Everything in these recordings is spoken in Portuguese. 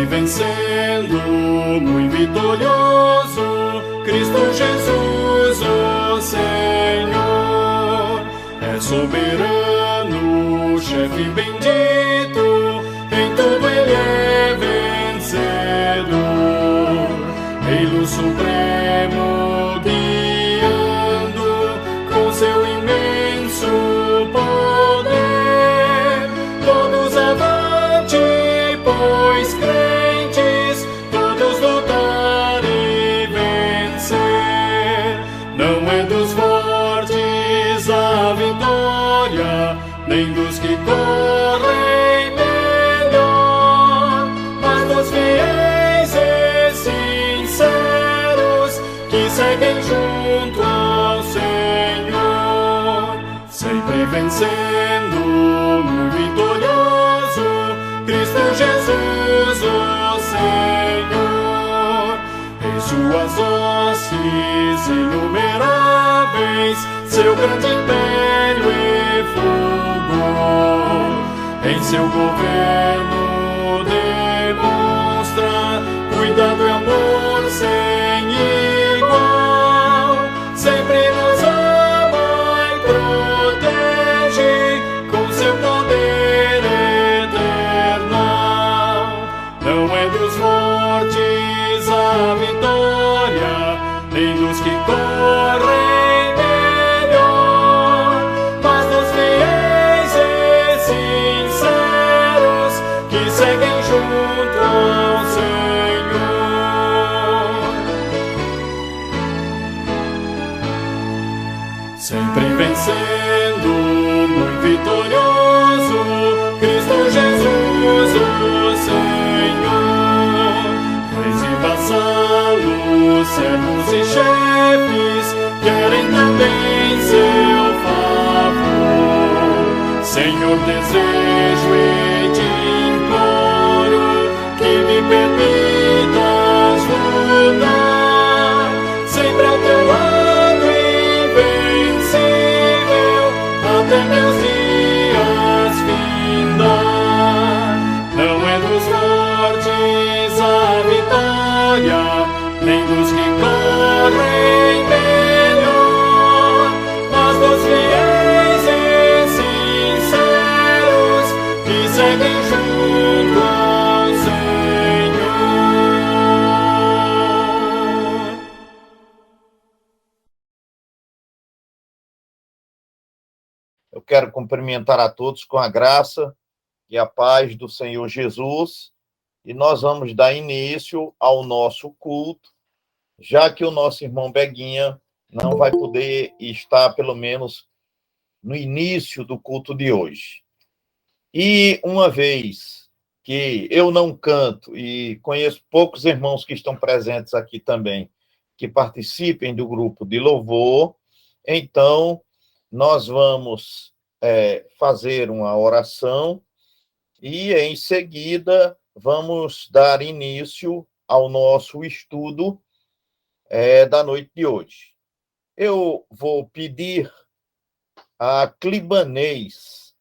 vencendo, muito vitorioso, Cristo Jesus, o Senhor, é soberano, chefe bendito, em tudo ele é vencedor, Rei luz supremo, guiando com seu imenso poder, todos avante, pois crentes, todos lutar e vencer. Não é dos fortes a vitória, nem dos que correm melhor, mas dos fiéis e sinceros que seguem junto ao Senhor, sempre vencendo, muito vitorioso, Cristo Jesus, o Senhor, em suas hostes inumeráveis, seu grande império e fulgor, em seu governo demonstra cuidado e amor sem igual, sempre nos ama e protege com seu poder eternal. Não é dos fortes a vitória, nem dos que correm melhor, mas dos fiéis e sinceros que seguem junto ao Senhor. Sempre vencendo, muito vitorioso, Cristo Jesus, o Senhor, reis e vassalos, servos e chefes, querem também seu favor. Senhor, desejo e te imploro que me permitas lutar sempre ao teu lado invencível, até meus dias findar. Não é dos fortes a vitória, nem dos que correm melhor, mas dos fiéis e sinceros que seguem junto ao Senhor. Eu quero cumprimentar a todos com a graça e a paz do Senhor Jesus, e nós vamos dar início ao nosso culto, já que o nosso irmão Beguinha não vai poder estar, pelo menos, no início do culto de hoje. E uma vez que eu não canto, e conheço poucos irmãos que estão presentes aqui também, que participem do grupo de louvor, então nós vamos fazer uma oração e, em seguida, vamos dar início ao nosso estudo da noite de hoje. Eu vou pedir a Clibanês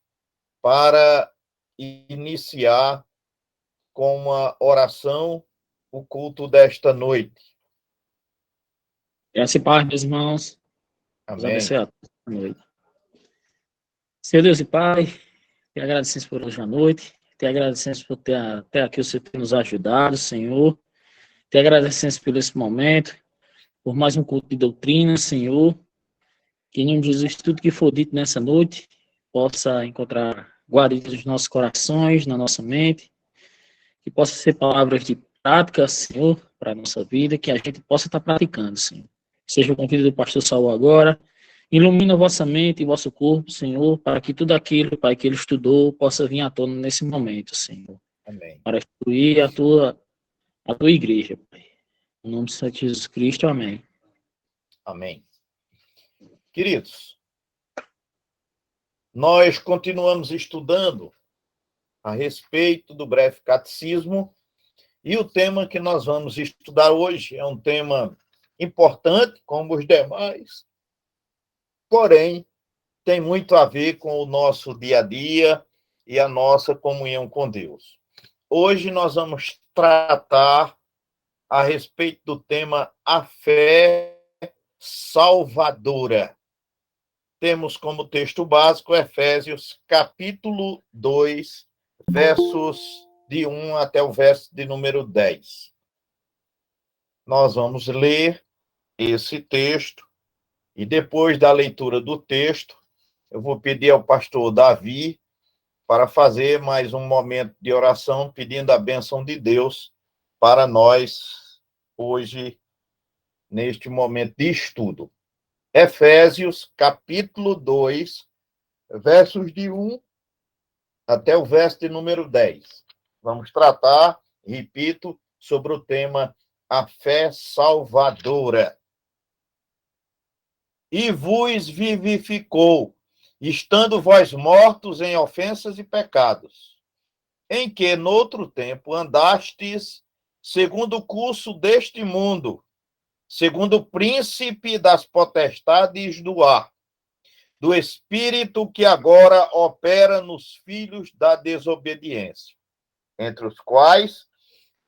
para iniciar com uma oração o culto desta noite. Graça e paz, meus irmãos. Deus Amém. abençoe a todos boa noite. Senhor Deus e Pai, te agradecemos por hoje à noite, te agradecemos por ter até aqui o Senhor ter nos ajudado, Senhor. Te agradecemos por esse momento, por mais um culto de doutrina, Senhor. Que em nome de Jesus, tudo que for dito nessa noite possa encontrar guarida nos nossos corações, na nossa mente, que possa ser palavras de prática, Senhor, para a nossa vida, que a gente possa estar praticando, Senhor. Seja o convite do pastor Saul agora. Ilumina a vossa mente e vosso corpo, Senhor, para que tudo aquilo, Pai, que ele estudou possa vir à tona nesse momento, Senhor. Amém. Para instruir a tua igreja, Pai. Em nome de Senhor Jesus Cristo, amém. Amém. Queridos, nós continuamos estudando a respeito do breve catecismo, e o tema que nós vamos estudar hoje é um tema importante, como os demais, porém, tem muito a ver com o nosso dia a dia e a nossa comunhão com Deus. Hoje nós vamos tratar a respeito do tema a fé salvadora. Temos como texto básico Efésios, capítulo 2, versos de 1 até o verso de número 10. Nós vamos ler esse texto e depois da leitura do texto, eu vou pedir ao pastor Davi para fazer mais um momento de oração, pedindo a bênção de Deus para nós hoje, neste momento de estudo. Efésios, capítulo 2, versos de 1 até o verso de número 10. Vamos tratar, repito, sobre o tema a fé salvadora. E vos vivificou, estando vós mortos em ofensas e pecados, em que, noutro tempo, andastes segundo o curso deste mundo, segundo o príncipe das potestades do ar, do espírito que agora opera nos filhos da desobediência, entre os quais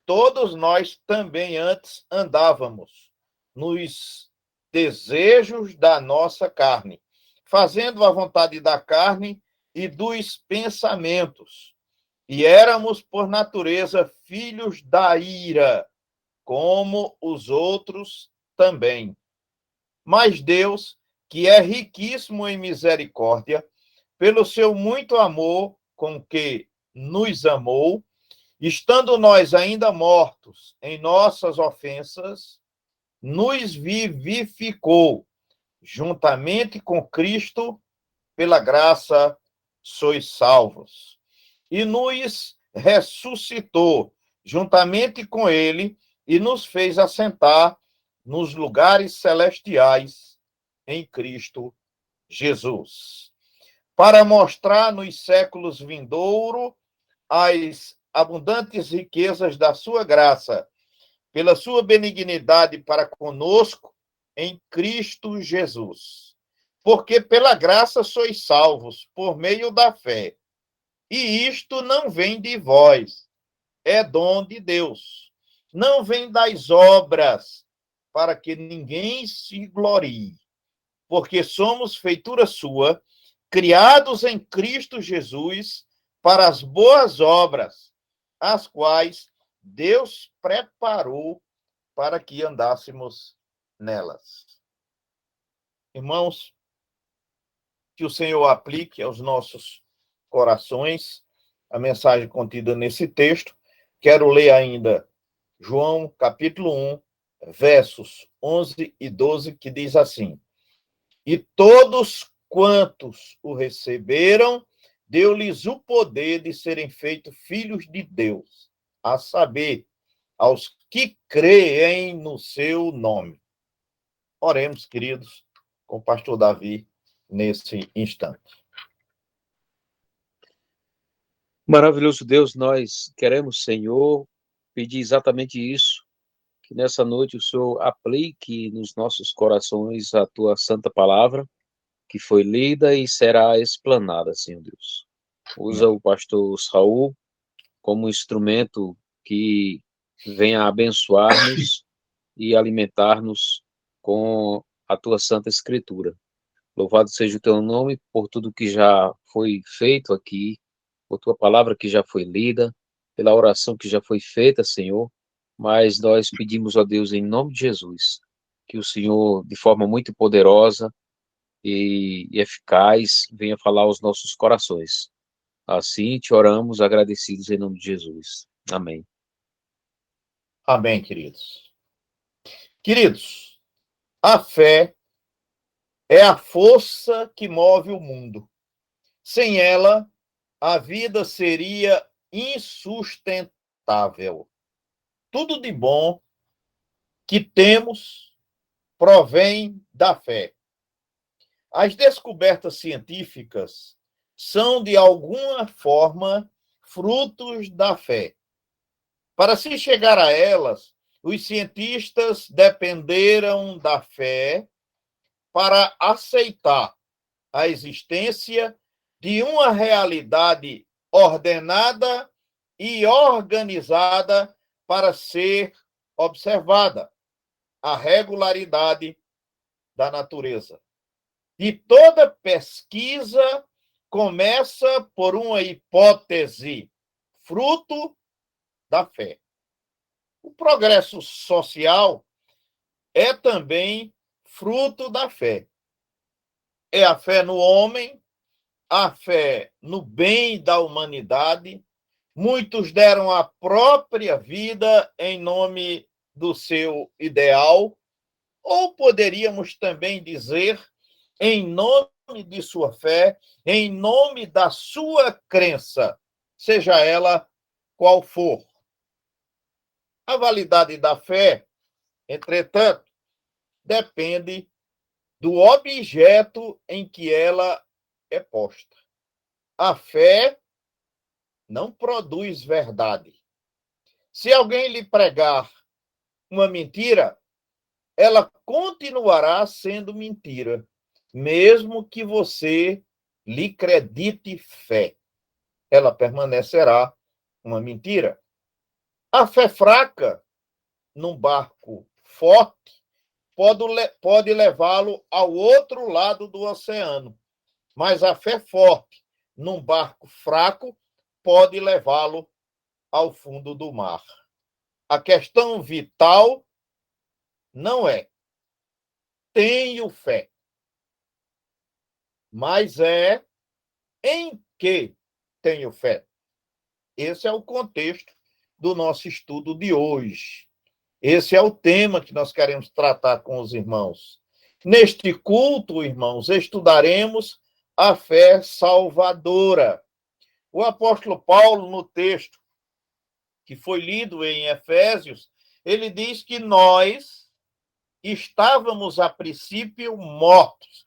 todos nós também antes andávamos nos desejos da nossa carne, fazendo a vontade da carne e dos pensamentos. E éramos, por natureza, filhos da ira, como os outros também. Mas Deus, que é riquíssimo em misericórdia, pelo seu muito amor com que nos amou, estando nós ainda mortos em nossas ofensas, nos vivificou juntamente com Cristo, pela graça sois salvos. E nos ressuscitou juntamente com ele e nos fez assentar nos lugares celestiais em Cristo Jesus, para mostrar nos séculos vindouros as abundantes riquezas da sua graça, pela sua benignidade para conosco em Cristo Jesus. Porque pela graça sois salvos, por meio da fé. E isto não vem de vós, é dom de Deus. Não vem das obras, para que ninguém se glorie. Porque somos feitura sua, criados em Cristo Jesus, para as boas obras, as quais Deus preparou para que andássemos nelas. Irmãos, que o Senhor aplique aos nossos corações a mensagem contida nesse texto. Quero ler ainda João, capítulo 1, versos 11 e 12, que diz assim: E todos quantos o receberam, deu-lhes o poder de serem feitos filhos de Deus, a saber, aos que creem no seu nome. Oremos, queridos, com o pastor Davi, nesse instante. Maravilhoso Deus, nós queremos, Senhor, pedir exatamente isso, que nessa noite o Senhor aplique nos nossos corações a tua santa palavra, que foi lida e será explanada, Senhor Deus. Usa o pastor Saul como instrumento que venha abençoar-nos e alimentar-nos com a tua santa escritura. Louvado seja o teu nome por tudo que já foi feito aqui, por tua palavra que já foi lida, pela oração que já foi feita, Senhor, mas nós pedimos a Deus em nome de Jesus, que o Senhor, de forma muito poderosa e eficaz, venha falar aos nossos corações. Assim te oramos, agradecidos em nome de Jesus. Amém. Amém, queridos. Queridos, a fé é a força que move o mundo. Sem ela, a vida seria insustentável. Tudo de bom que temos provém da fé. As descobertas científicas são, de alguma forma, frutos da fé. Para se chegar a elas, os cientistas dependeram da fé para aceitar a existência de uma realidade ordenada e organizada para ser observada a regularidade da natureza. E toda pesquisa começa por uma hipótese, fruto da fé. O progresso social é também fruto da fé. É a fé no homem, a fé no bem da humanidade. Muitos deram a própria vida em nome do seu ideal, ou poderíamos também dizer, em nome de sua fé, em nome da sua crença, seja ela qual for. A validade da fé, entretanto, depende do objeto em que ela é posta. A fé não produz verdade. Se alguém lhe pregar uma mentira, ela continuará sendo mentira, mesmo que você lhe acredite fé. Ela permanecerá uma mentira. A fé fraca num barco forte pode levá-lo ao outro lado do oceano, mas a fé forte num barco fraco pode levá-lo ao fundo do mar. A questão vital não é tenho fé, mas é em que tenho fé. Esse é o contexto do nosso estudo de hoje. Esse é o tema que nós queremos tratar com os irmãos. Neste culto, irmãos, estudaremos a fé salvadora. O apóstolo Paulo, no texto que foi lido em Efésios, ele diz que nós estávamos, a princípio, mortos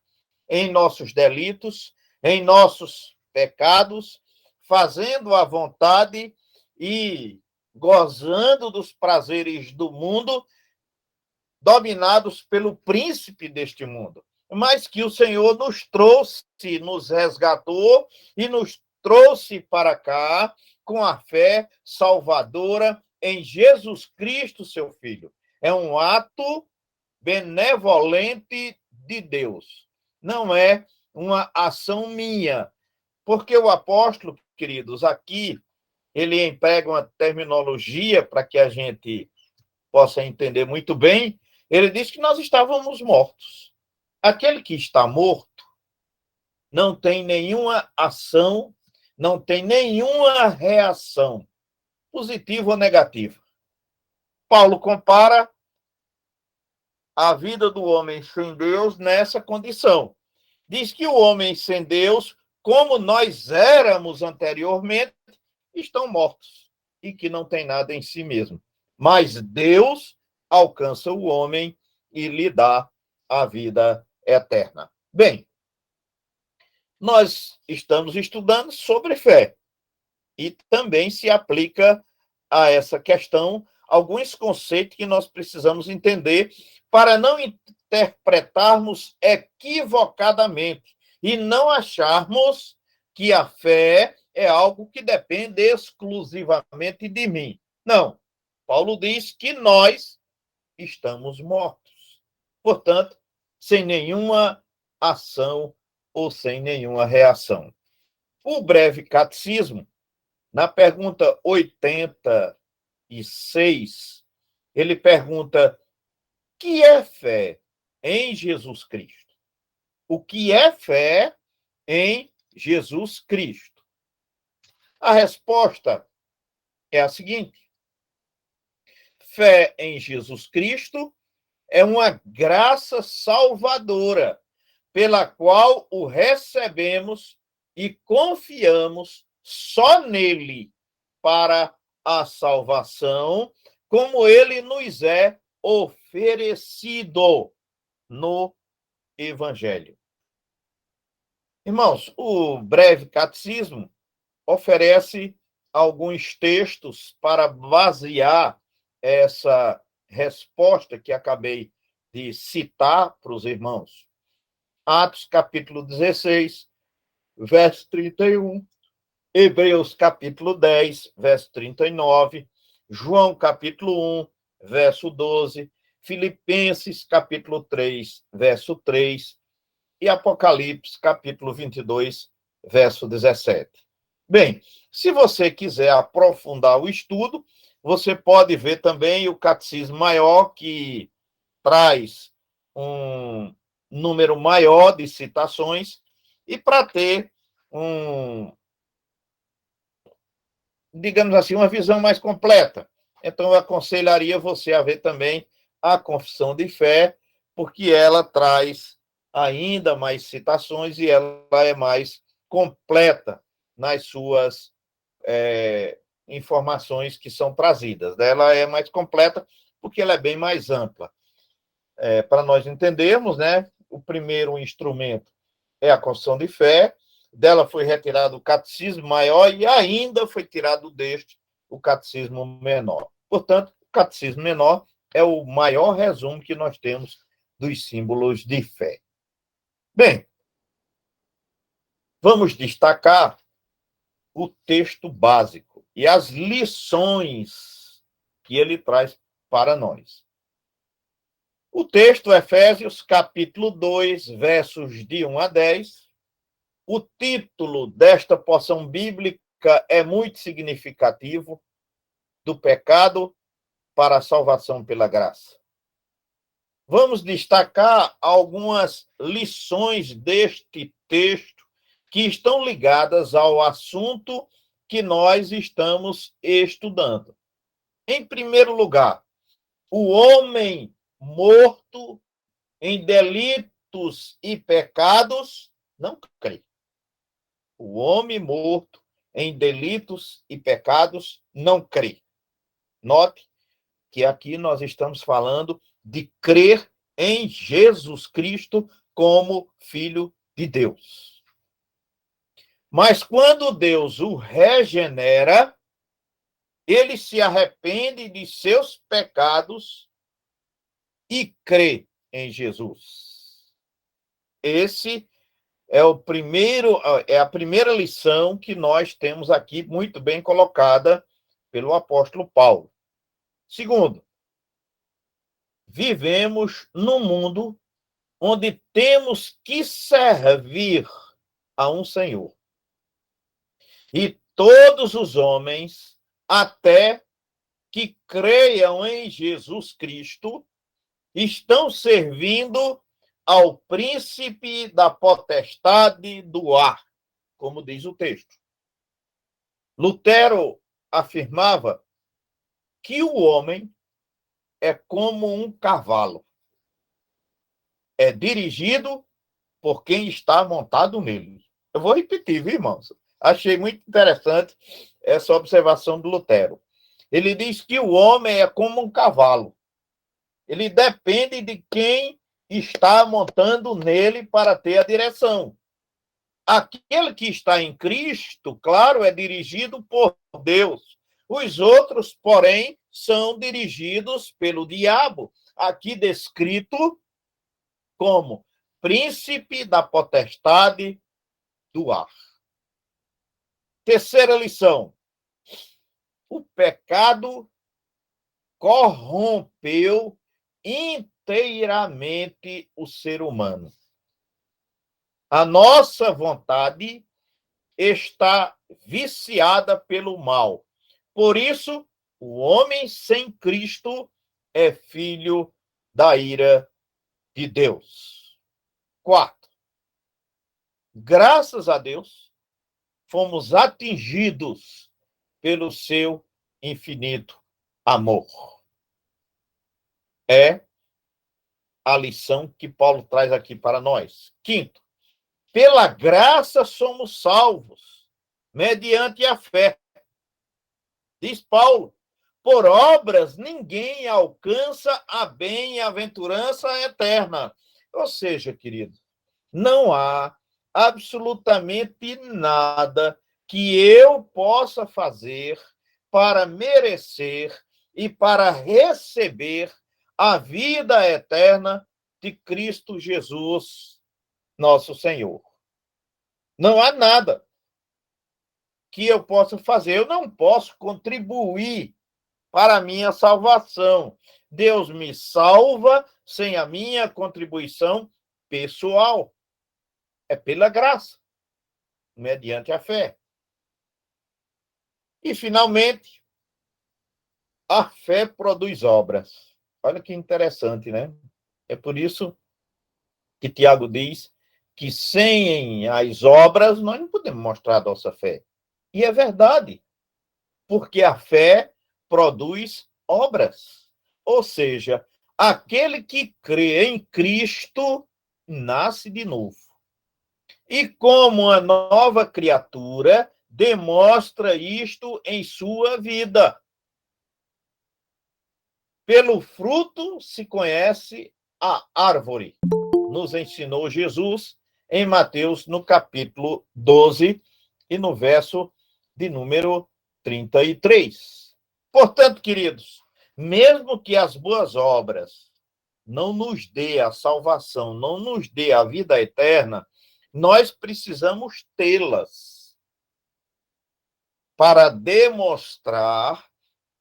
em nossos delitos, em nossos pecados, fazendo a vontade e gozando dos prazeres do mundo, dominados pelo príncipe deste mundo. Mas que o Senhor nos trouxe, nos resgatou e nos trouxe para cá com a fé salvadora em Jesus Cristo, seu Filho. É um ato benevolente de Deus. Não é uma ação minha. Porque o apóstolo, queridos, aqui, ele emprega uma terminologia para que a gente possa entender muito bem. Ele diz que nós estávamos mortos. Aquele que está morto não tem nenhuma ação, não tem nenhuma reação, positiva ou negativa. Paulo compara a vida do homem sem Deus nessa condição. Diz que o homem sem Deus, como nós éramos anteriormente, estão mortos e que não tem nada em si mesmo. Mas Deus alcança o homem e lhe dá a vida eterna. Bem, nós estamos estudando sobre fé e também se aplica a essa questão alguns conceitos que nós precisamos entender para não interpretarmos equivocadamente e não acharmos que a fé é algo que depende exclusivamente de mim. Não. Paulo diz que nós estamos mortos. Portanto, sem nenhuma ação ou sem nenhuma reação. O breve catecismo, na pergunta 86, ele pergunta: o que é fé em Jesus Cristo? O que é fé em Jesus Cristo? A resposta é a seguinte: fé em Jesus Cristo é uma graça salvadora pela qual o recebemos e confiamos só nele para a salvação, como ele nos é oferecido no Evangelho. Irmãos, o breve catecismo oferece alguns textos para basear essa resposta que acabei de citar para os irmãos. Atos, capítulo 16, verso 31. Hebreus, capítulo 10, verso 39. João capítulo 1, verso 12, Filipenses capítulo 3, verso 3 e Apocalipse capítulo 22, verso 17. Bem, se você quiser aprofundar o estudo, você pode ver também o Catecismo Maior, que traz um número maior de citações, e para ter digamos assim, uma visão mais completa. Então, eu aconselharia você a ver também a Confissão de Fé, porque ela traz ainda mais citações e ela é mais completa nas suas informações que são trazidas. Ela é mais completa porque ela é bem mais ampla. Para nós entendermos, né, o primeiro instrumento é a Confissão de Fé, dela foi retirado o Catecismo Maior e ainda foi tirado deste o Catecismo Menor. Portanto, o Catecismo Menor é o maior resumo que nós temos dos símbolos de fé. Bem, vamos destacar o texto básico e as lições que ele traz para nós. O texto, Efésios, capítulo 2, versos de 1 a 10. O título desta porção bíblica é muito significativo: do pecado para a salvação pela graça. Vamos destacar algumas lições deste texto que estão ligadas ao assunto que nós estamos estudando. Em primeiro lugar, o homem morto em delitos e pecados não crê. O homem morto em delitos e pecados não crê. Note que aqui nós estamos falando de crer em Jesus Cristo como Filho de Deus. Mas quando Deus o regenera, ele se arrepende de seus pecados e crê em Jesus. Esse é a primeira lição que nós temos aqui muito bem colocada pelo apóstolo Paulo. Segundo, vivemos num mundo onde temos que servir a um Senhor. E todos os homens, até que creiam em Jesus Cristo, estão servindo ao príncipe da potestade do ar, como diz o texto. Lutero afirmava que o homem é como um cavalo. É dirigido por quem está montado nele. Eu vou repetir, viu, irmãos? Achei muito interessante essa observação do Lutero. Ele diz que o homem é como um cavalo. Ele depende de quem está montando nele para ter a direção. Aquele que está em Cristo, claro, é dirigido por Deus. Os outros, porém, são dirigidos pelo diabo, aqui descrito como príncipe da potestade do ar. Terceira lição: o pecado corrompeu inteiramente o ser humano. A nossa vontade está viciada pelo mal. Por isso, o homem sem Cristo é filho da ira de Deus. Quarto, graças a Deus, fomos atingidos pelo seu infinito amor. É a lição que Paulo traz aqui para nós. Quinto, pela graça somos salvos, mediante a fé. Diz Paulo, por obras ninguém alcança a bem-aventurança eterna. Ou seja, querido, não há absolutamente nada que eu possa fazer para merecer e para receber a vida eterna de Cristo Jesus, nosso Senhor. Não há nada que eu possa fazer. Eu não posso contribuir para a minha salvação. Deus me salva sem a minha contribuição pessoal. É pela graça, mediante a fé. E, finalmente, a fé produz obras. Olha que interessante, né? É por isso que Tiago diz que sem as obras nós não podemos mostrar a nossa fé. E é verdade, porque a fé produz obras. Ou seja, aquele que crê em Cristo nasce de novo. E como uma nova criatura, demonstra isto em sua vida. Pelo fruto se conhece a árvore, nos ensinou Jesus em Mateus, no capítulo 12 e no verso de número 33. Portanto, queridos, mesmo que as boas obras não nos dê a salvação, não nos dê a vida eterna, nós precisamos tê-las para demonstrar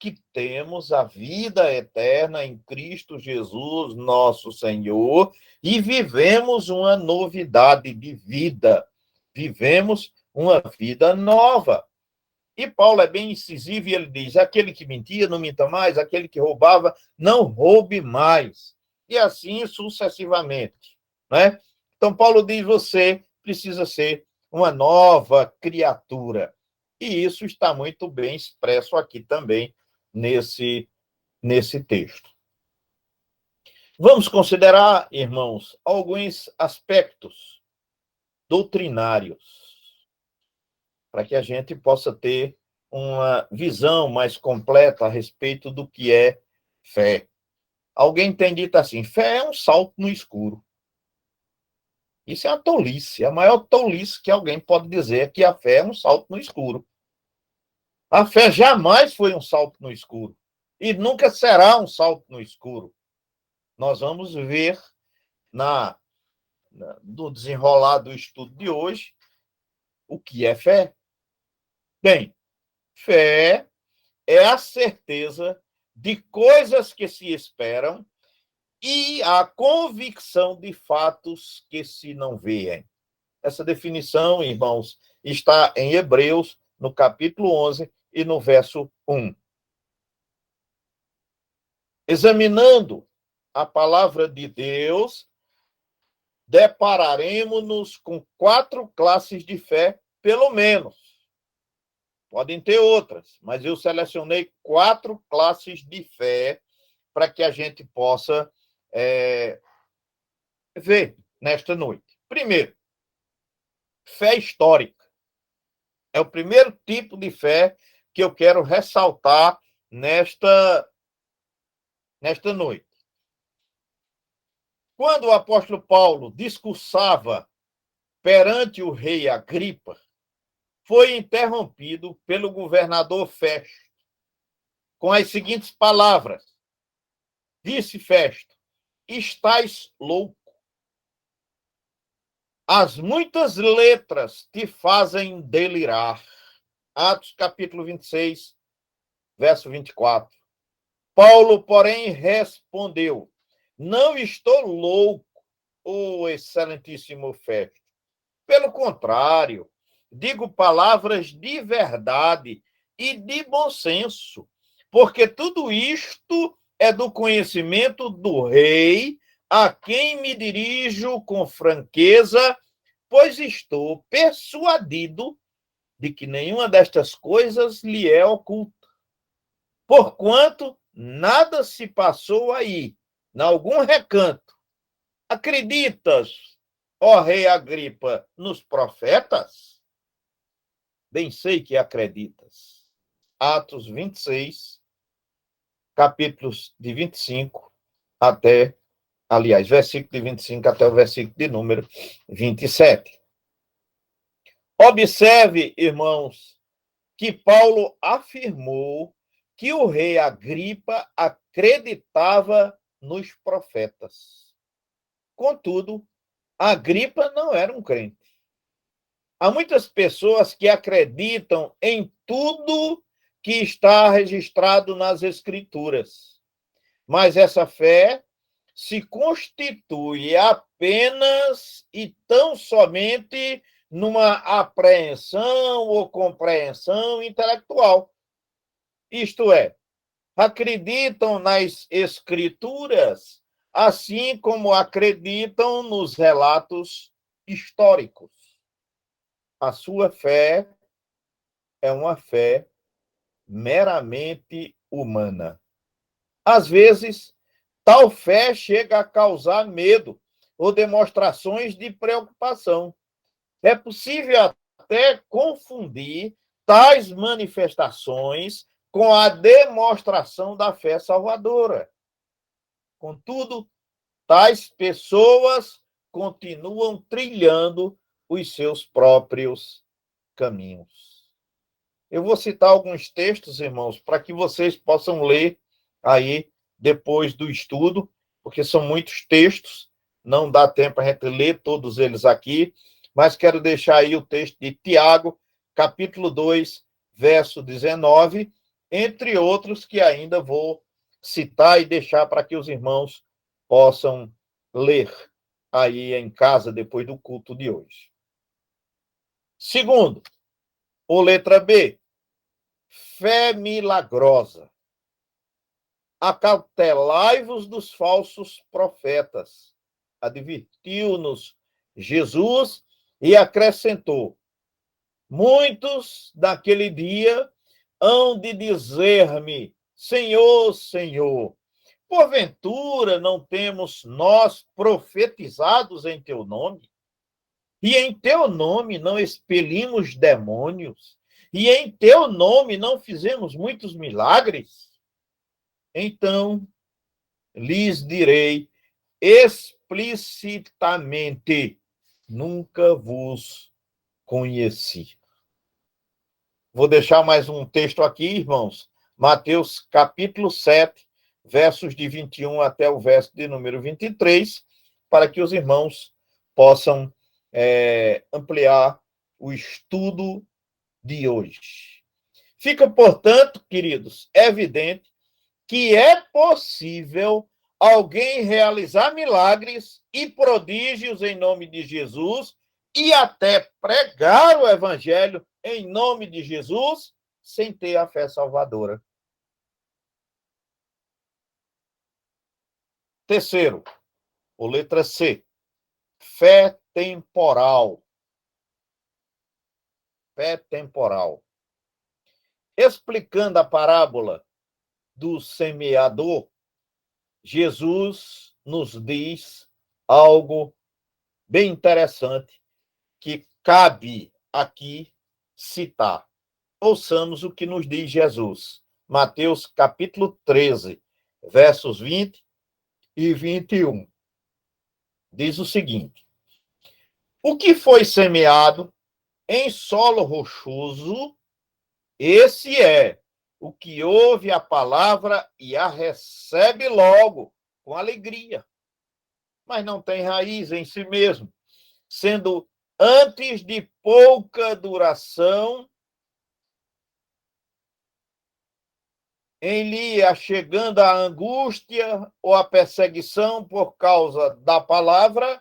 que temos a vida eterna em Cristo Jesus, nosso Senhor, e vivemos uma novidade de vida. Vivemos uma vida nova. E Paulo é bem incisivo e ele diz: aquele que mentia, não minta mais, aquele que roubava, não roube mais. E assim sucessivamente. Né? Então, Paulo diz: você precisa ser uma nova criatura. E isso está muito bem expresso aqui também nesse texto. Vamos considerar, irmãos, alguns aspectos doutrinários, para que a gente possa ter uma visão mais completa a respeito do que é fé. Alguém tem dito assim: fé é um salto no escuro. Isso é uma tolice, a maior tolice que alguém pode dizer é que a fé é um salto no escuro. A fé jamais foi um salto no escuro. E nunca será um salto no escuro. Nós vamos ver no desenrolar do estudo de hoje o que é fé. Bem, fé é a certeza de coisas que se esperam e a convicção de fatos que se não veem. Essa definição, irmãos, está em Hebreus, no capítulo 11 e no verso 1. Examinando a palavra de Deus, depararemos-nos com 4 classes de fé, pelo menos. Podem ter outras, mas eu selecionei 4 classes de fé para que a gente possa ver nesta noite. Primeiro, fé histórica. É o primeiro tipo de fé que eu quero ressaltar nesta noite. Quando o apóstolo Paulo discursava perante o rei Agripa, foi interrompido pelo governador Festo, com as seguintes palavras: disse Festo, estás louco. As muitas letras te fazem delirar. Atos capítulo 26, verso 24. Paulo, porém, respondeu: não estou louco, ó excelentíssimo Festo. Pelo contrário, digo palavras de verdade e de bom senso, porque tudo isto é do conhecimento do rei, a quem me dirijo com franqueza, pois estou persuadido de que nenhuma destas coisas lhe é oculta. Porquanto nada se passou aí, em algum recanto. Acreditas, ó rei Agripa, nos profetas? Bem sei que acreditas. Atos 26, capítulos de 25 até, aliás, versículo de 25 até o versículo de número 27. Observe, irmãos, que Paulo afirmou que o rei Agripa acreditava nos profetas. Contudo, Agripa não era um crente. Há muitas pessoas que acreditam em tudo que está registrado nas Escrituras. Mas essa fé se constitui apenas e tão somente numa apreensão ou compreensão intelectual. Isto é, acreditam nas Escrituras, assim como acreditam nos relatos históricos. A sua fé é uma fé meramente humana. Às vezes, tal fé chega a causar medo ou demonstrações de preocupação. É possível até confundir tais manifestações com a demonstração da fé salvadora. Contudo, tais pessoas continuam trilhando os seus próprios caminhos. Eu vou citar alguns textos, irmãos, para que vocês possam ler aí depois do estudo, porque são muitos textos, não dá tempo a gente ler todos eles aqui, mas quero deixar aí o texto de Tiago, capítulo 2, verso 19, entre outros que ainda vou citar e deixar para que os irmãos possam ler aí em casa depois do culto de hoje. Segundo, ou letra B, fé milagrosa. Acautelai-vos dos falsos profetas. Advertiu-nos Jesus e acrescentou: muitos naquele dia hão de dizer-me: Senhor, Senhor, porventura não temos nós profetizados em teu nome? E em teu nome não expelimos demônios? E em teu nome não fizemos muitos milagres? Então lhes direi explicitamente: nunca vos conheci. Vou deixar mais um texto aqui, irmãos. Mateus capítulo 7, versos de 21 até o verso de número 23, para que os irmãos possam ampliar o estudo de hoje. Fica, portanto, queridos, evidente que é possível alguém realizar milagres e prodígios em nome de Jesus e até pregar o evangelho em nome de Jesus sem ter a fé salvadora. Terceiro, ou letra C, fé temporal. Fé temporal. Explicando a parábola do semeador, Jesus nos diz algo bem interessante que cabe aqui citar. Ouçamos o que nos diz Jesus. Mateus capítulo 13, versos 20 e 21. Diz o seguinte: o que foi semeado em solo rochoso, esse é o que ouve a palavra e a recebe logo, com alegria, mas não tem raiz em si mesmo, sendo antes de pouca duração, em lhe chegando a angústia ou a perseguição por causa da palavra,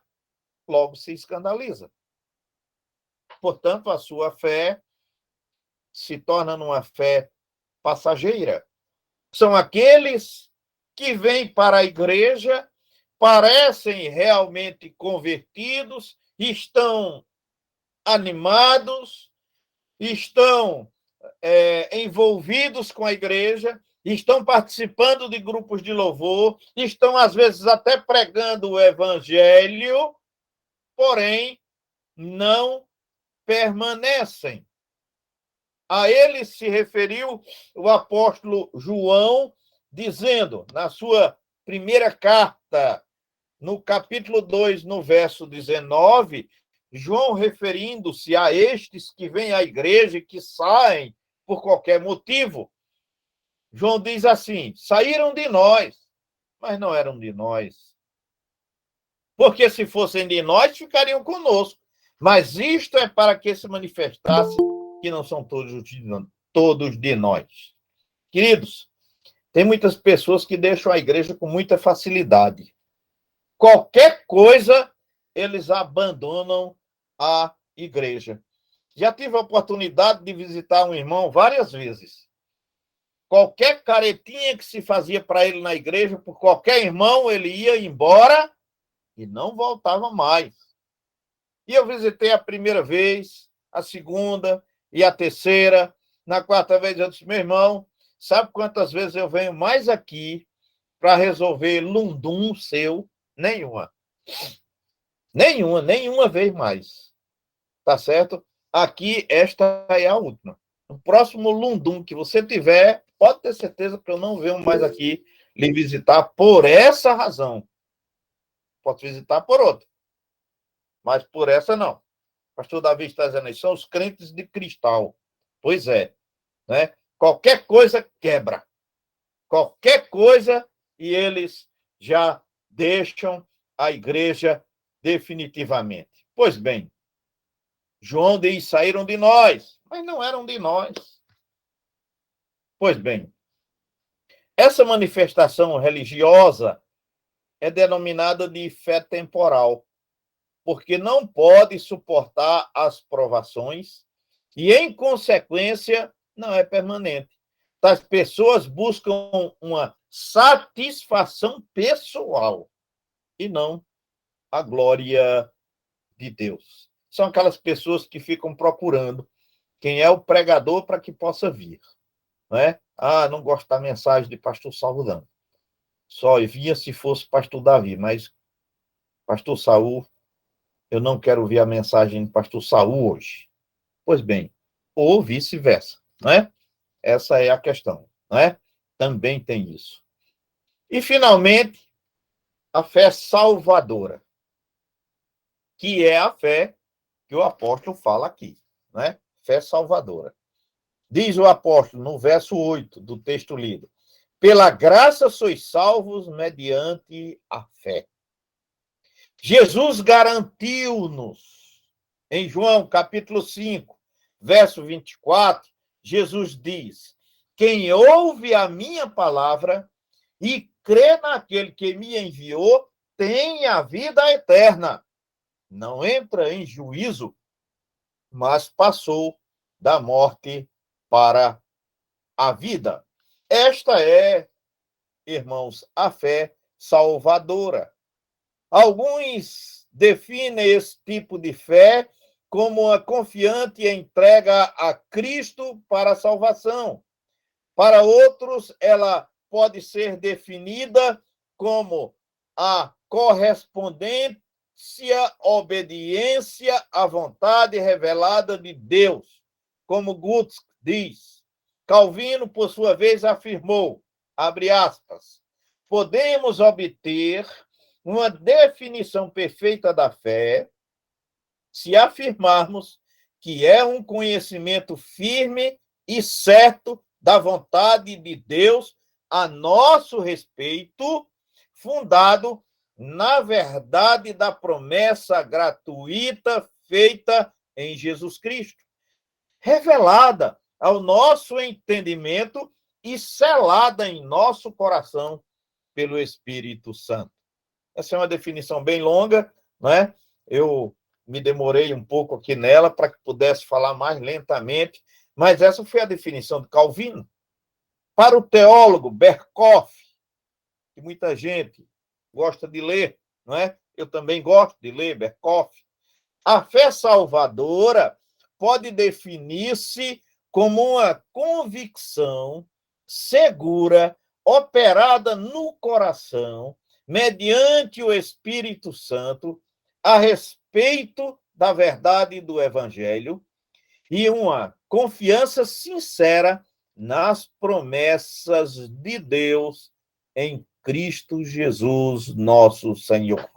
logo se escandaliza. Portanto, a sua fé se torna numa fé passageira. São aqueles que vêm para a igreja, parecem realmente convertidos, estão animados, estão envolvidos com a igreja, estão participando de grupos de louvor, estão, às vezes, até pregando o evangelho, porém, não permanecem. A eles se referiu o apóstolo João, dizendo, na sua primeira carta, no capítulo 2, no verso 19, João referindo-se a estes que vêm à igreja e que saem por qualquer motivo, João diz assim: saíram de nós, mas não eram de nós. Porque se fossem de nós, ficariam conosco. Mas isto é para que se manifestasse que não são todos de nós. Queridos, tem muitas pessoas que deixam a igreja com muita facilidade. Qualquer coisa, eles abandonam a igreja. Já tive a oportunidade de visitar um irmão várias vezes. Qualquer caretinha que se fazia para ele na igreja, por qualquer irmão, ele ia embora e não voltava mais. E eu visitei a primeira vez, a segunda e a terceira. Na quarta vez eu disse, meu irmão, sabe quantas vezes eu venho mais aqui para resolver lundum seu? Nenhuma. Nenhuma vez mais. Tá certo? Aqui, esta é a última. No próximo lundum que você tiver, pode ter certeza que eu não venho mais aqui lhe visitar por essa razão. Posso visitar por outra. Mas por essa não. O pastor Davi está dizendo aí, são os crentes de cristal. Pois é. Né? Qualquer coisa quebra. Qualquer coisa e eles já deixam a igreja definitivamente. Pois bem, João diz, saíram de nós, mas não eram de nós. Pois bem, essa manifestação religiosa é denominada de fé temporal, porque não pode suportar as provações e, em consequência, não é permanente. As pessoas buscam uma satisfação pessoal e não a glória de Deus. São aquelas pessoas que ficam procurando quem é o pregador para que possa vir. Não é? Ah, não gosto da mensagem de pastor Saulo, não. Só via se fosse pastor Davi, mas pastor Saul, eu não quero ouvir a mensagem de pastor Saul hoje. Pois bem, ou vice-versa, não é? Essa é a questão, não é? Também tem isso. E, finalmente, a fé salvadora, que é a fé que o apóstolo fala aqui, não é? Fé salvadora. Diz o apóstolo no verso 8 do texto lido, pela graça sois salvos mediante a fé. Jesus garantiu-nos, em João capítulo 5, verso 24, Jesus diz, quem ouve a minha palavra e crê naquele que me enviou, tem a vida eterna. Não entra em juízo, mas passou da morte para a vida. Esta é, irmãos, a fé salvadora. Alguns definem esse tipo de fé como a confiante entrega a Cristo para a salvação. Para outros, ela pode ser definida como a correspondência, obediência à vontade revelada de Deus. Como Guts diz, Calvino, por sua vez, afirmou, abre aspas, podemos obter uma definição perfeita da fé se afirmarmos que é um conhecimento firme e certo da vontade de Deus a nosso respeito, fundado na verdade da promessa gratuita feita em Jesus Cristo, revelada ao nosso entendimento e selada em nosso coração pelo Espírito Santo. Essa é uma definição bem longa, não é? Eu me demorei um pouco aqui nela para que pudesse falar mais lentamente, mas essa foi a definição de Calvino. Para o teólogo Berkhoff, que muita gente gosta de ler, não é? Eu também gosto de ler Berkhoff. A fé salvadora pode definir-se como uma convicção segura, operada no coração, mediante o Espírito Santo, a respeito da verdade do Evangelho e uma confiança sincera nas promessas de Deus em Cristo Jesus, nosso Senhor.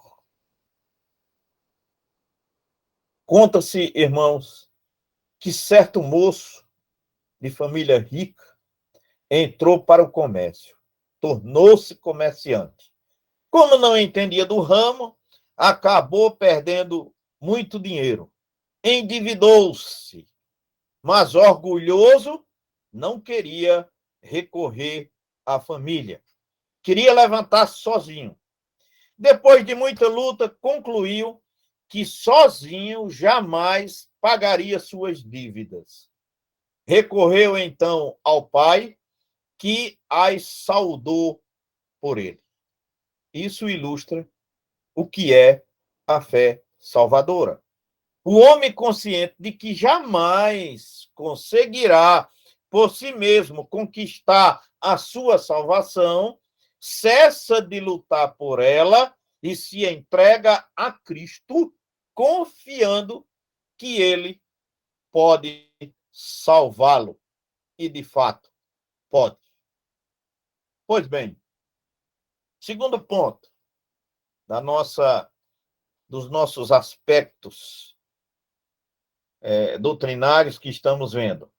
Conta-se, irmãos, que certo moço de família rica entrou para o comércio, tornou-se comerciante. Como não entendia do ramo, acabou perdendo muito dinheiro. Endividou-se, mas orgulhoso não queria recorrer à família. Queria levantar-se sozinho. Depois de muita luta, concluiu que sozinho jamais pagaria suas dívidas. Recorreu então ao pai, que as saudou por ele. Isso ilustra o que é a fé salvadora. O homem consciente de que jamais conseguirá por si mesmo conquistar a sua salvação, cessa de lutar por ela e se entrega a Cristo, confiando que ele pode salvá-lo. E, de fato, pode. Pois bem, segundo ponto dos nossos aspectos doutrinários que estamos vendo.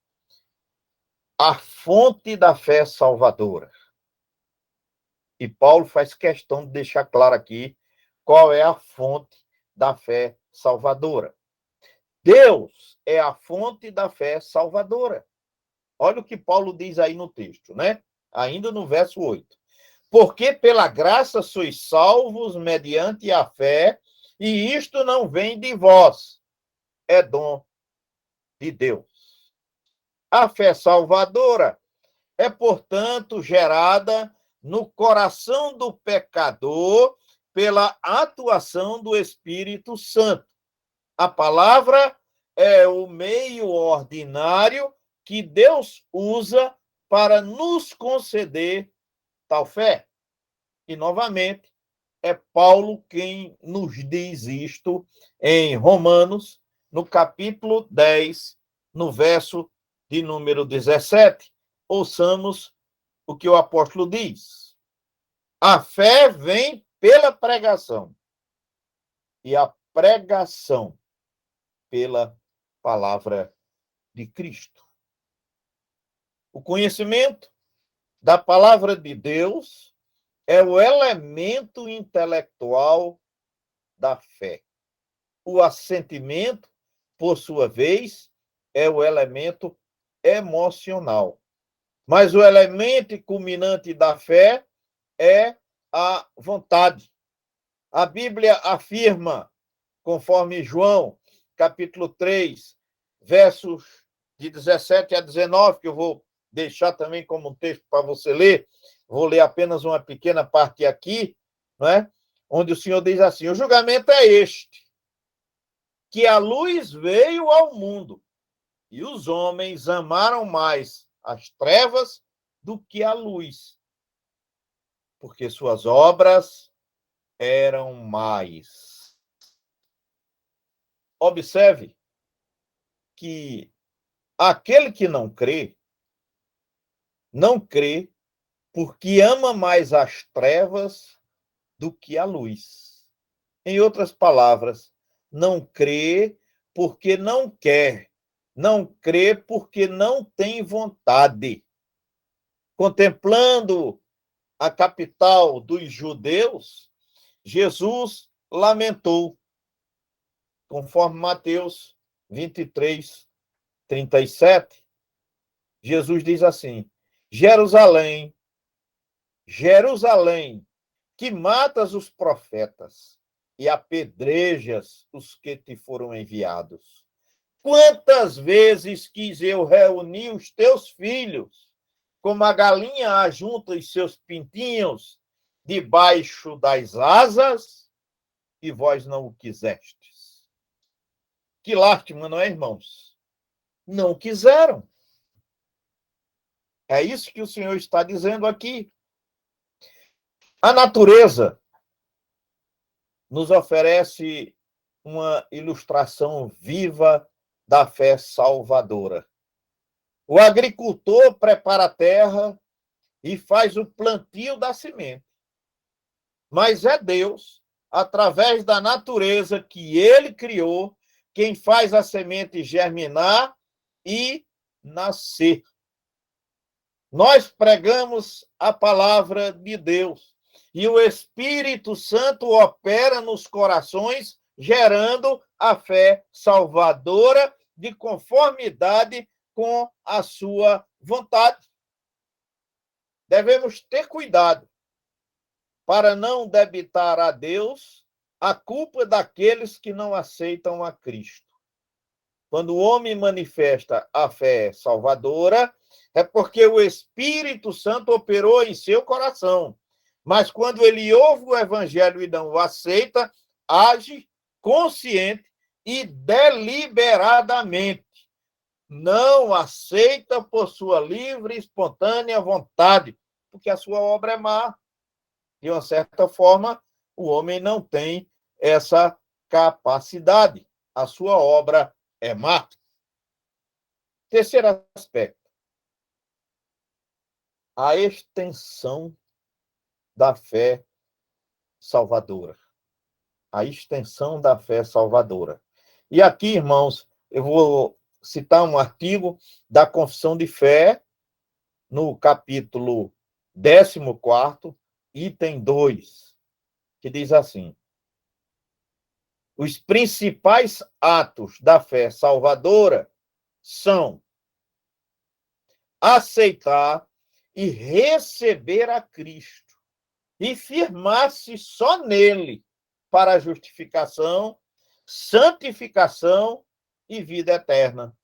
A fonte da fé salvadora. E Paulo faz questão de deixar claro aqui qual é a fonte da fé salvadora. Deus é a fonte da fé salvadora. Olha o que Paulo diz aí no texto, né? Ainda no verso 8. Porque pela graça sois salvos mediante a fé, e isto não vem de vós, é dom de Deus. A fé salvadora é, portanto, gerada no coração do pecador pela atuação do Espírito Santo. A palavra é o meio ordinário que Deus usa para nos conceder tal fé. E, novamente, é Paulo quem nos diz isto em Romanos, no capítulo 10, no verso de número 17. Ouçamos o que o apóstolo diz. A fé vem pela pregação, e a pregação pela palavra de Cristo. O conhecimento da palavra de Deus é o elemento intelectual da fé. O assentimento, por sua vez, é o elemento emocional. Mas o elemento culminante da fé é a vontade. A Bíblia afirma, conforme João, capítulo 3, versos de 17 a 19, que eu vou deixar também como um texto para você ler, vou ler apenas uma pequena parte aqui, não é? Onde o Senhor diz assim: o julgamento é este, que a luz veio ao mundo, e os homens amaram mais as trevas do que a luz, porque suas obras eram más. Observe que aquele que não crê porque ama mais as trevas do que a luz. Em outras palavras, não crê porque não quer, não crê porque não tem vontade. Contemplando a capital dos judeus, Jesus lamentou, conforme Mateus 23, 37. Jesus diz assim: Jerusalém, Jerusalém, que matas os profetas e apedrejas os que te foram enviados. Quantas vezes quis eu reunir os teus filhos, como a galinha ajunta os seus pintinhos debaixo das asas, e vós não o quisestes. Que lástima, não é, irmãos? Não quiseram. É isso que o Senhor está dizendo aqui. A natureza nos oferece uma ilustração viva da fé salvadora. O agricultor prepara a terra e faz o plantio da semente. Mas é Deus, através da natureza que ele criou, quem faz a semente germinar e nascer. Nós pregamos a palavra de Deus e o Espírito Santo opera nos corações, gerando a fé salvadora de conformidade com a sua vontade. devemos ter cuidado para não debitar a Deus a culpa daqueles que não aceitam a Cristo. Quando o homem manifesta a fé salvadora, é porque o Espírito Santo operou em seu coração. Mas quando ele ouve o evangelho e não o aceita, age consciente e deliberadamente. Não aceita por sua livre e espontânea vontade, porque a sua obra é má. De uma certa forma, o homem não tem essa capacidade. A sua obra é má. Terceiro aspecto. A extensão da fé salvadora. A extensão da fé salvadora. E aqui, irmãos, eu vou citar um artigo da Confissão de Fé, no capítulo 14, item 2, que diz assim: os principais atos da fé salvadora são aceitar e receber a Cristo e firmar-se só nele para a justificação, santificação e vida eterna.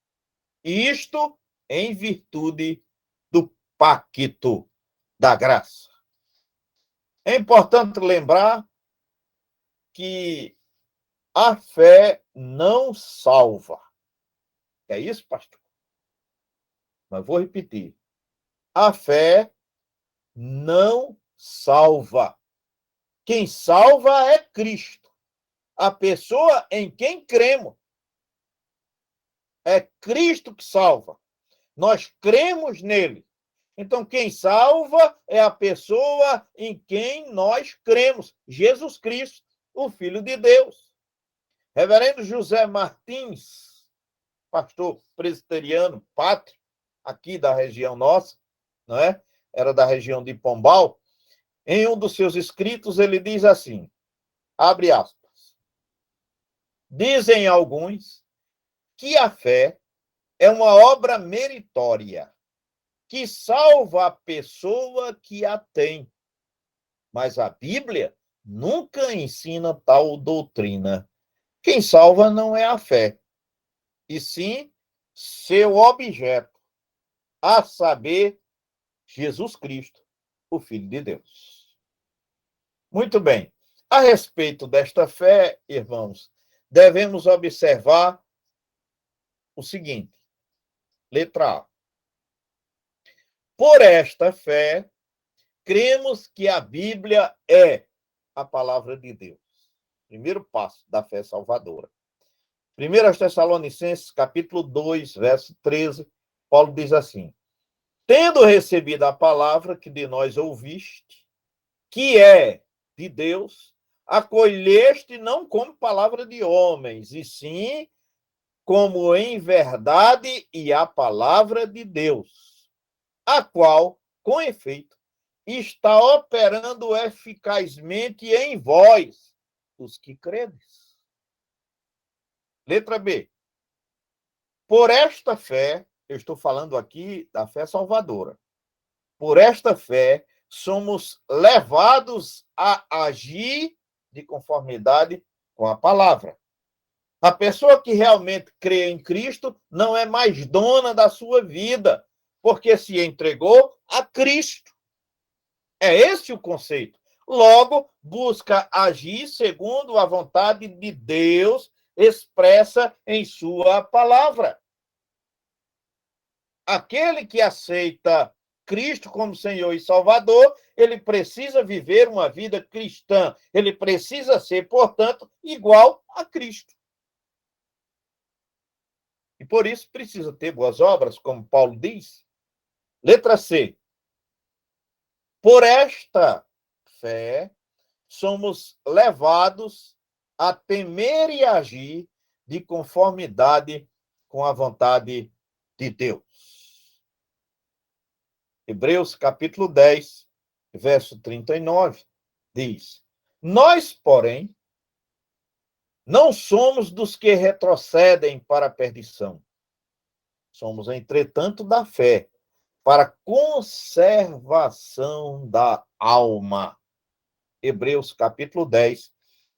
Isto em virtude do pacto da graça. É importante lembrar que a fé não salva. É isso, pastor? Mas vou repetir. A fé não salva. Quem salva é Cristo. A pessoa em quem cremos. É Cristo que salva. Nós cremos nele. Então, quem salva é a pessoa em quem nós cremos. Jesus Cristo, o Filho de Deus. Reverendo José Martins, pastor presbiteriano, pátrio, aqui da região nossa, não é? Era da região de Pombal. Em um dos seus escritos, ele diz assim, abre aspas, dizem alguns que a fé é uma obra meritória, que salva a pessoa que a tem. Mas a Bíblia nunca ensina tal doutrina. Quem salva não é a fé, e sim seu objeto, a saber, Jesus Cristo, o Filho de Deus. Muito bem. A respeito desta fé, irmãos, devemos observar o seguinte. Letra A. Por esta fé, cremos que a Bíblia é a palavra de Deus. Primeiro passo da fé salvadora. 1 Tessalonicenses, capítulo 2, verso 13, Paulo diz assim: tendo recebido a palavra que de nós ouviste, que é de Deus, acolheste não como palavra de homens, e sim como em verdade e a palavra de Deus, a qual, com efeito, está operando eficazmente em vós, os que credes. Letra B. Por esta fé, eu estou falando aqui da fé salvadora. Por esta fé, somos levados a agir de conformidade com a palavra. A pessoa que realmente crê em Cristo não é mais dona da sua vida, porque se entregou a Cristo. É esse o conceito. Logo, busca agir segundo a vontade de Deus expressa em sua palavra. Aquele que aceita Cristo como Senhor e Salvador, ele precisa viver uma vida cristã. Ele precisa ser, portanto, igual a Cristo. E por isso precisa ter boas obras, como Paulo diz. Letra C. Por esta fé, somos levados a temer e agir de conformidade com a vontade de Deus. Hebreus, capítulo 10, verso 39, diz: nós, porém, não somos dos que retrocedem para a perdição. Somos, entretanto, da fé, para conservação da alma. Hebreus capítulo 10,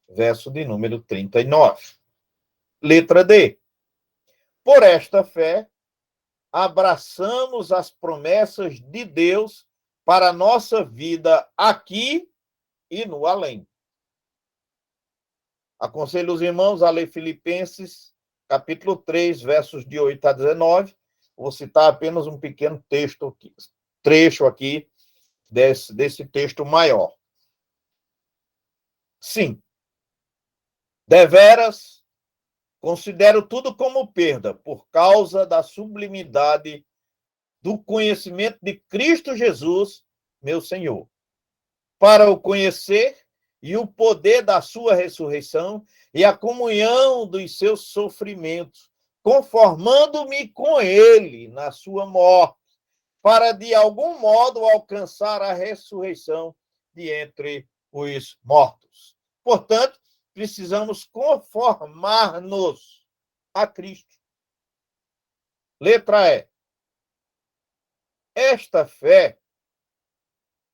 verso de número 39. Letra D. Por esta fé, abraçamos as promessas de Deus para a nossa vida aqui e no além. Aconselho os irmãos a ler Filipenses, capítulo 3, versos de 8 a 19. Vou citar apenas um pequeno trecho aqui desse texto maior. Sim, deveras, considero tudo como perda, por causa da sublimidade do conhecimento de Cristo Jesus, meu Senhor, para o conhecer e o poder da sua ressurreição e a comunhão dos seus sofrimentos, conformando-me com ele na sua morte, para de algum modo alcançar a ressurreição de entre os mortos. Portanto, precisamos conformar-nos a Cristo. Letra E. Esta fé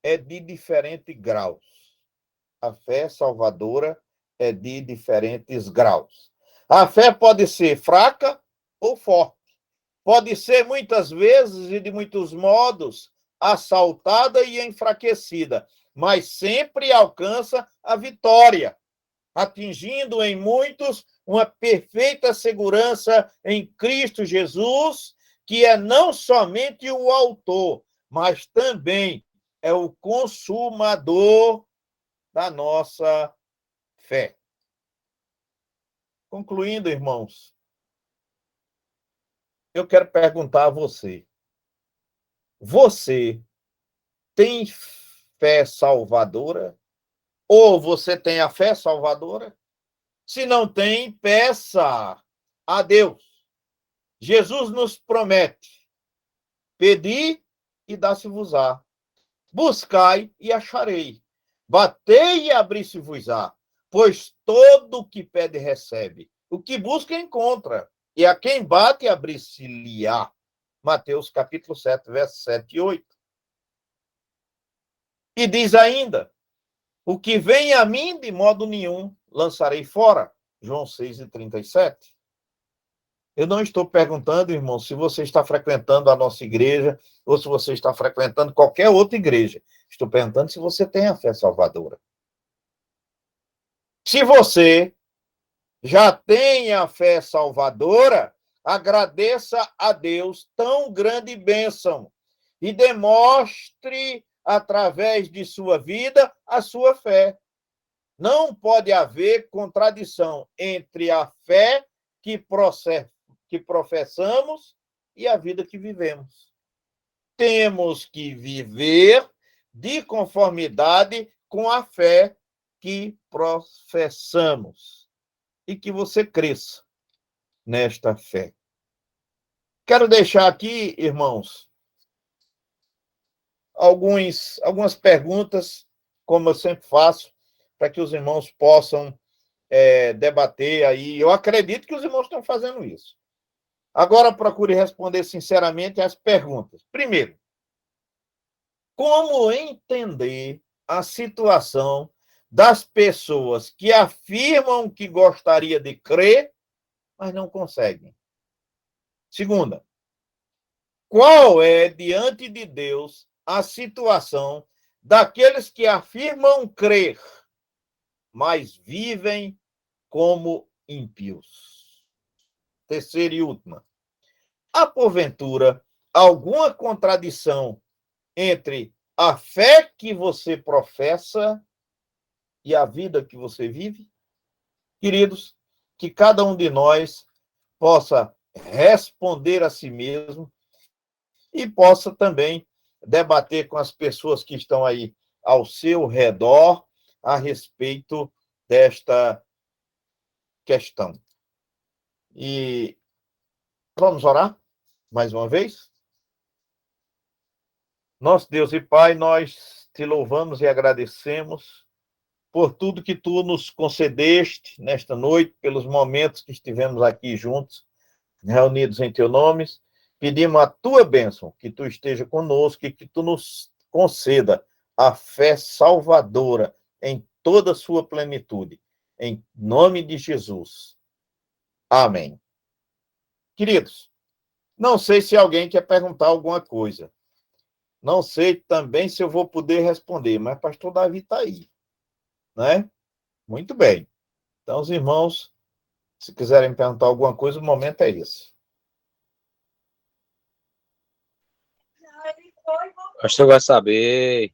é de diferentes graus. A fé salvadora é de diferentes graus. A fé pode ser fraca ou forte. Pode ser, muitas vezes e de muitos modos, assaltada e enfraquecida, mas sempre alcança a vitória, atingindo em muitos uma perfeita segurança em Cristo Jesus, que é não somente o autor, mas também é o consumador da nossa fé. Concluindo, irmãos, eu quero perguntar a você: você tem fé salvadora? Ou você tem a fé salvadora? Se não tem, peça a Deus. Jesus nos promete: pedi e dá-se-vos-á. Buscai e acharei. Batei e abri-se-vos-á. Pois todo o que pede recebe. O que busca encontra. E a quem bate abrir-se-lhe-á. Mateus capítulo 7, versos 7 e 8. E diz ainda: o que vem a mim, de modo nenhum, lançarei fora. João 6 e 37. Eu não estou perguntando, irmão, se você está frequentando a nossa igreja ou se você está frequentando qualquer outra igreja. Estou perguntando se você tem a fé salvadora. Se você já tem a fé salvadora, agradeça a Deus tão grande bênção e demonstre, através de sua vida, a sua fé. Não pode haver contradição entre a fé que professamos e a vida que vivemos. Temos que viver de conformidade com a fé que professamos. E que você cresça nesta fé. Quero deixar aqui, irmãos, algumas perguntas, como eu sempre faço, para que os irmãos possam debater aí. Eu acredito que os irmãos estão fazendo isso. Agora, procure responder sinceramente as perguntas. Primeiro, como entender a situação das pessoas que afirmam que gostaria de crer, mas não conseguem? Segunda, qual é, diante de Deus, a situação daqueles que afirmam crer, mas vivem como ímpios? Terceira e última, há, porventura, alguma contradição entre a fé que você professa e a vida que você vive? Queridos, que cada um de nós possa responder a si mesmo e possa também debater com as pessoas que estão aí ao seu redor a respeito desta questão. E vamos orar mais uma vez? Nosso Deus e Pai, nós te louvamos e agradecemos por tudo que tu nos concedeste nesta noite, pelos momentos que estivemos aqui juntos, reunidos em teu nome, Pedimos a tua bênção, que tu esteja conosco e que tu nos conceda a fé salvadora em toda a sua plenitude. Em nome de Jesus. Amém. Queridos, não sei se alguém quer perguntar alguma coisa. Não sei também se eu vou poder responder, mas pastor Davi está aí, né? Muito bem. Então, os irmãos, se quiserem perguntar alguma coisa, o momento é esse. O pastor vai saber.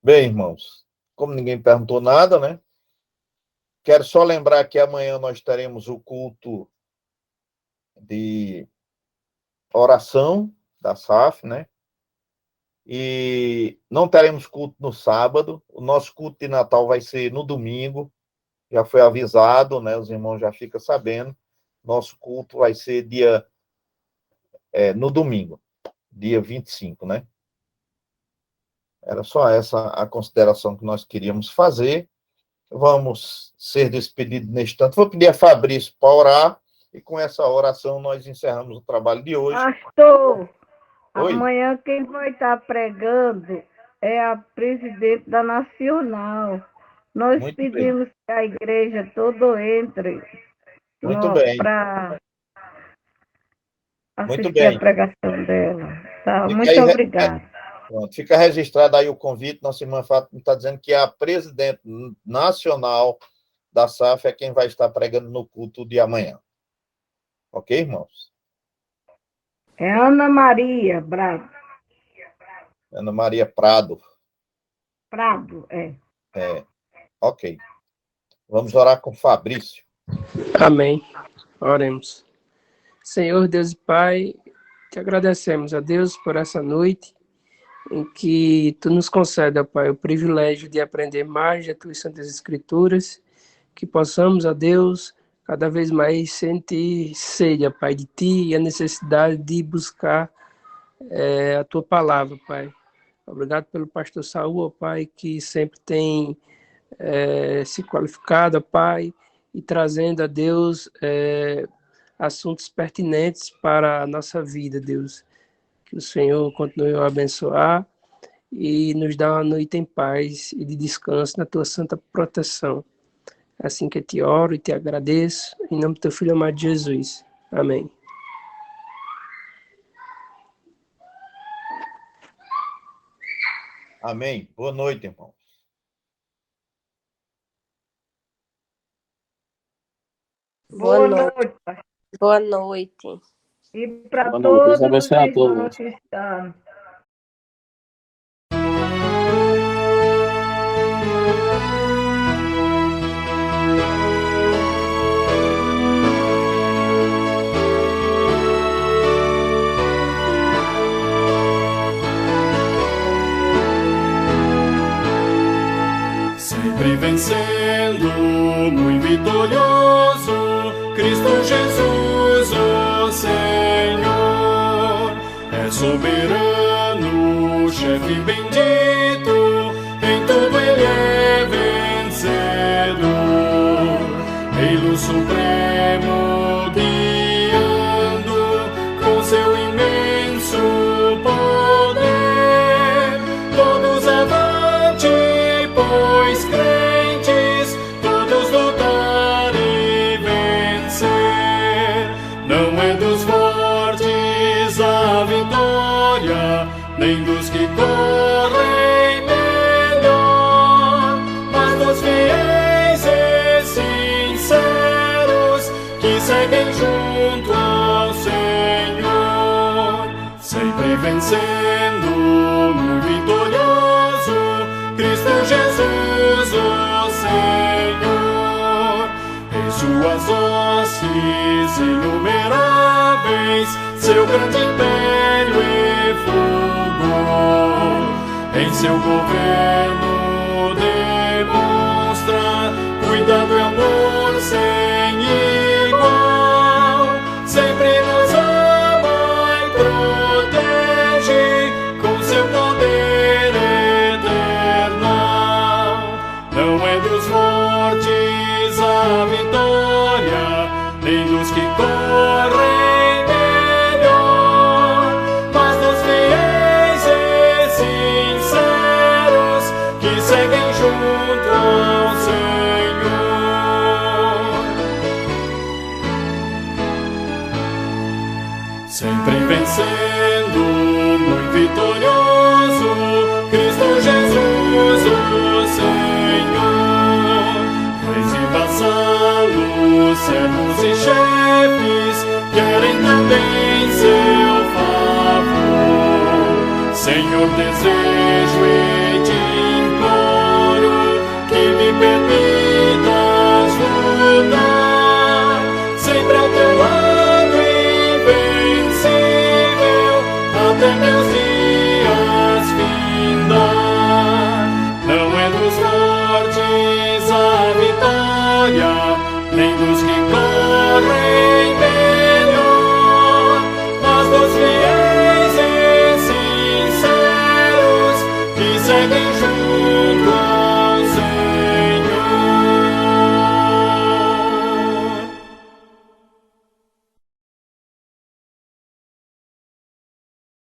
Bem, irmãos, como ninguém perguntou nada, né? Quero só lembrar que amanhã nós teremos o culto de oração da SAF, né? E não teremos culto no sábado. O nosso culto de Natal vai ser no domingo. Já foi avisado, né? Os irmãos já ficam sabendo. Nosso culto vai ser no domingo, dia 25, né? Era só essa a consideração que nós queríamos fazer. Vamos ser despedidos neste instante. Vou pedir a Fabrício para orar, e com essa oração nós encerramos o trabalho de hoje. Pastor, Oi? amanhã quem vai estar pregando é a presidente da Nacional. Nós Muito bem. pedimos que a igreja toda entre Muito bem. para Muito assistir bem. a pregação dela. Tá? Fica Muito aí, obrigada. Pronto, fica registrado aí o convite. Nossa irmã Fátima está dizendo que a presidente nacional da SAF é quem vai estar pregando no culto de amanhã. Ok, irmãos? É Ana Maria Ana Maria Prado. Prado, é. Ok. Vamos orar com Fabrício. Amém. Oremos. Senhor Deus e Pai, te agradecemos a Deus por essa noite em que tu nos concede, ó Pai, o privilégio de aprender mais das tuas santas escrituras, que possamos, ó Deus, cada vez mais sentir sede, ó Pai, de ti e a necessidade de buscar a tua palavra, Pai. Obrigado pelo pastor Saul, ó Pai, que sempre tem se qualificado, ó Pai, e trazendo a Deus assuntos pertinentes para a nossa vida, Deus. Que o Senhor continue a abençoar e nos dá uma noite em paz e de descanso na tua santa proteção. É assim que eu te oro e te agradeço, em nome do teu Filho amado Jesus. Amém. Amém. Boa noite, irmão. Boa noite. Boa noite. E para Boa noite. Deus todos os abençoe a irmãos todos. cristãos. Sempre vencendo, muito vitorioso, Cristo Jesus, o Senhor, é soberano, chefe bendito, em tudo ele é vencedor, Rei supremo guiando com seu imenso poder, todos avante, pois crentes, todos lutar e vencer. Não é dos fortes a vitória, nem dos que correm melhor, mas dos fiéis e sinceros que seguem junto ao Senhor, sempre vencendo, muito vitorioso, Cristo Jesus, o Senhor, em suas hostes inumeráveis, seu grande império e fulgor, em seu governo demonstra cuidado e amor sem igual, sempre nos ama e protege com seu poder eternal. Não é dos fortes a vitória, correm melhor, mas dos fiéis e sinceros que seguem junto ao Senhor. Sempre vencendo, muito vitorioso, Cristo Jesus, o Senhor. Reis e vassalos, servos e chefes, querem também seu favor. Senhor, desejo e te imploro que me permitas lutar sempre ao teu lado, invencível, até meus dias findar. Não é dos fortes a vitória, nem dos que correm